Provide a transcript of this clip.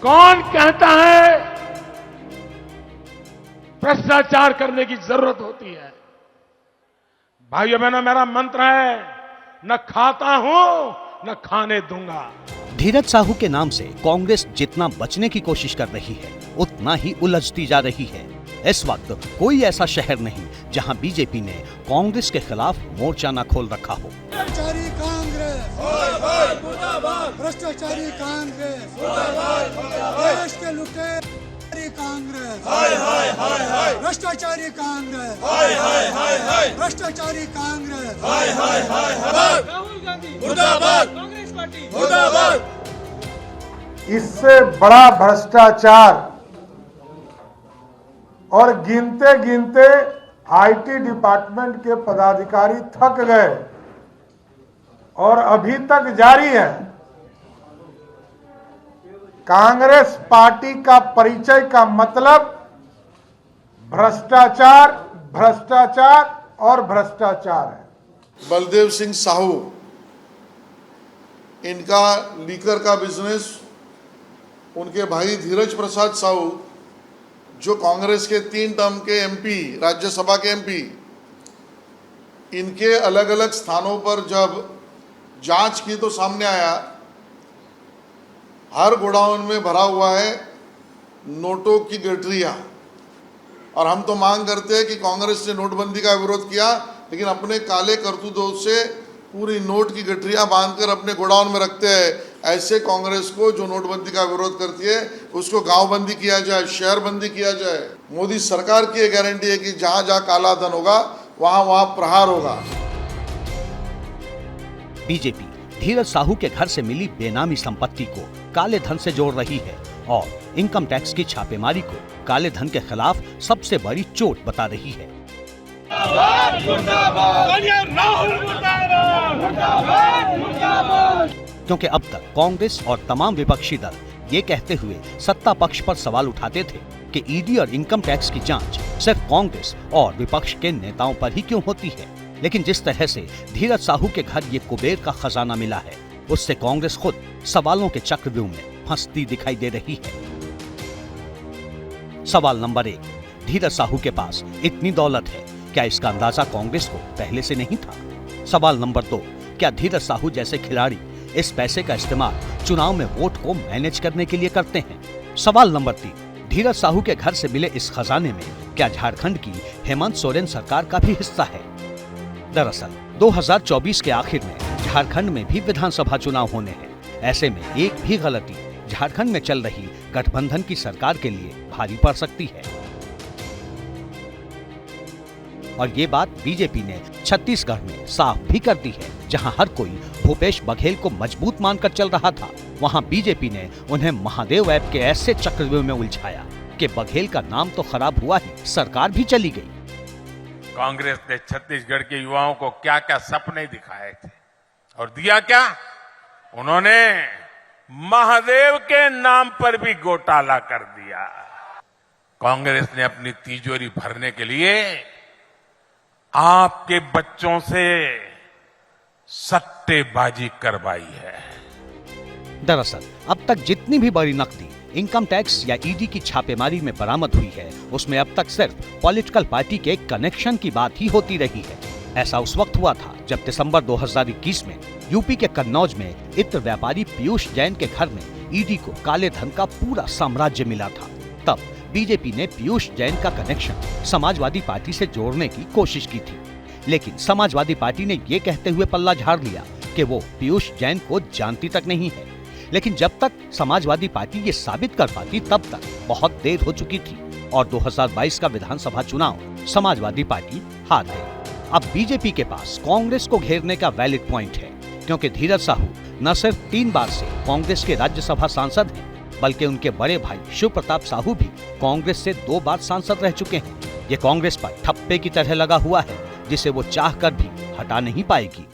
कौन कहता है भ्रष्टाचार करने की जरूरत होती है? भाइयों बहनों, मेरा मंत्र है, न खाता हूं न खाने दूंगा। धीरज साहू के नाम से कांग्रेस जितना बचने की कोशिश कर रही है, उतना ही उलझती जा रही है। इस वक्त कोई ऐसा शहर नहीं जहां बीजेपी ने कांग्रेस के खिलाफ मोर्चा न खोल रखा हो। भ्रष्टाचारी कांग्रेस, भ्रष्टाचारी कांग्रेस, देश के लुटेरे कांग्रेस, भ्रष्टाचारी कांग्रेस, भ्रष्टाचारी कांग्रेस, राहुल गांधी मुर्दाबाद, कांग्रेस पार्टी मुर्दाबाद। इससे बड़ा भ्रष्टाचार और गिनते गिनते आईटी डिपार्टमेंट के पदाधिकारी थक गए और अभी तक जारी है। कांग्रेस पार्टी का परिचय का मतलब भ्रष्टाचार, भ्रष्टाचार और भ्रष्टाचार है। बलदेव सिंह साहू, इनका लीकर का बिजनेस, उनके भाई धीरज प्रसाद साहू जो कांग्रेस के 3 टर्म के एमपी, राज्यसभा के एमपी, इनके अलग अलग स्थानों पर जब जांच की तो सामने आया हर गोडाउन में भरा हुआ है नोटों की गठरियां। और हम तो मांग करते हैं कि कांग्रेस ने नोटबंदी का विरोध किया, लेकिन अपने काले करतूतों से पूरी नोट की गठरियां बांधकर अपने गोडाउन में रखते हैं। ऐसे कांग्रेस को जो नोटबंदी का विरोध करती है उसको गांवबंदी किया जाए, शहरबंदी किया जाए। मोदी सरकार की एक गारंटी है कि जहां जहां काला धन होगा वहां वहां प्रहार होगा। बीजेपी धीरज साहू के घर से मिली बेनामी संपत्ति को काले धन से जोड़ रही है और इनकम टैक्स की छापेमारी को काले धन के खिलाफ सबसे बड़ी चोट बता रही है। क्योंकि अब तक कांग्रेस और तमाम विपक्षी दल ये कहते हुए सत्ता पक्ष पर सवाल उठाते थे कि ईडी और इनकम टैक्स की जांच सिर्फ कांग्रेस और विपक्ष के नेताओं पर ही क्यों होती है। लेकिन जिस तरह से धीरज साहू के घर ये कुबेर का खजाना मिला है, उससे कांग्रेस खुद सवालों के चक्रव्यूह में फंसती दिखाई दे रही है। सवाल नंबर 1, धीरज साहू के पास इतनी दौलत है, क्या इसका अंदाजा कांग्रेस को पहले से नहीं था? सवाल नंबर 2, क्या धीरज साहू जैसे खिलाड़ी इस पैसे का इस्तेमाल चुनाव में वोट को मैनेज करने के लिए करते हैं? सवाल नंबर 3, धीरज साहू के घर से मिले इस खजाने में क्या झारखंड की हेमंत सोरेन सरकार का भी हिस्सा है? दरअसल 2024 के आखिर में झारखंड में भी विधानसभा चुनाव होने हैं। ऐसे में एक भी गलती झारखंड में चल रही गठबंधन की सरकार के लिए भारी पड़ सकती है। और ये बात बीजेपी ने छत्तीसगढ़ में साफ भी कर दी है, जहां हर कोई भूपेश बघेल को मजबूत मानकर चल रहा था, वहां बीजेपी ने उन्हें महादेव ऐप के ऐसे चक्रव्यूह में उलझाया कि बघेल का नाम तो खराब हुआ ही, सरकार भी चली गई। कांग्रेस ने छत्तीसगढ़ के युवाओं को क्या क्या सपने दिखाए थे और दिया क्या? उन्होंने महादेव के नाम पर भी घोटाला कर दिया। कांग्रेस ने अपनी तिजोरी भरने के लिए आपके बच्चों से सट्टेबाजी करवाई है। दरअसल अब तक जितनी भी बड़ी नकदी इनकम टैक्स या ईडी की छापेमारी में बरामद हुई है, उसमें अब तक सिर्फ पॉलिटिकल पार्टी के कनेक्शन की बात ही होती रही है। ऐसा उस वक्त हुआ था जब दिसंबर 2021 में यूपी के कन्नौज में इत्र व्यापारी पीयूष जैन के घर में ईडी को काले धन का पूरा साम्राज्य मिला था। तब बीजेपी ने पीयूष जैन का कनेक्शन समाजवादी पार्टी से जोड़ने की कोशिश की थी, लेकिन समाजवादी पार्टी ने ये कहते हुए पल्ला झाड़ लिया कि वो पीयूष जैन को जानती तक नहीं है। लेकिन जब तक समाजवादी पार्टी ये साबित कर पाती, तब तक बहुत देर हो चुकी थी और 2022 का विधानसभा चुनाव समाजवादी पार्टी हार गई। अब बीजेपी के पास कांग्रेस को घेरने का वैलिड पॉइंट है, क्योंकि धीरज साहू न सिर्फ 3 बार से कांग्रेस के राज्यसभा सांसद हैं, बल्कि उनके बड़े भाई शिव प्रताप साहू भी कांग्रेस से 2 बार सांसद रह चुके हैं। ये कांग्रेस पर ठप्पे की तरह लगा हुआ है, जिसे वो चाहकर भी हटा नहीं पाएगी।